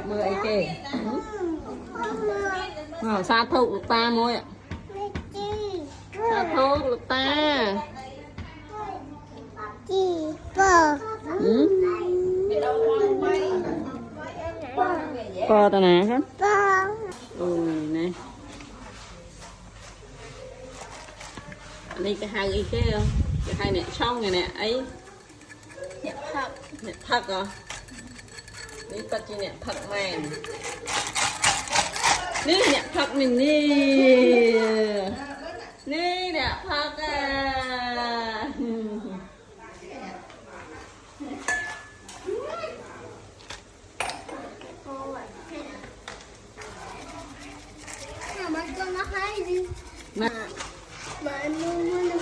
mưa ấy kì xa thụ được ta môi ạ xa thụ được ta ta nè hết nè đây cái hai cái hai nè xong này nè ấy nè thật rồi đi bắt chi nè thật mày nè nè thật mình đi nè thật à mà em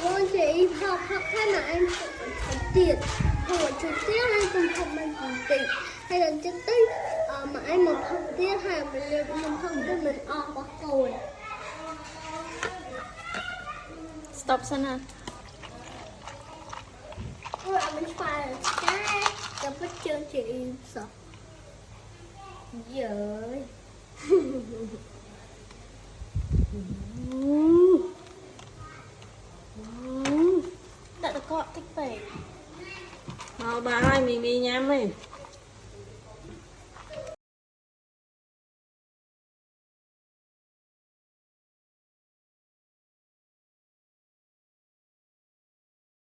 muốn chị học hay là em học tiền học trực tiếp hay cùng học bằng tiền hay là trực tiếp mà em một học tiếp hay là mình học tiếp mình qua rồi stop sana mình phải cái cho bắt chân chị sợ giờ đã được có thích về bà ơi mình đi nhắm đi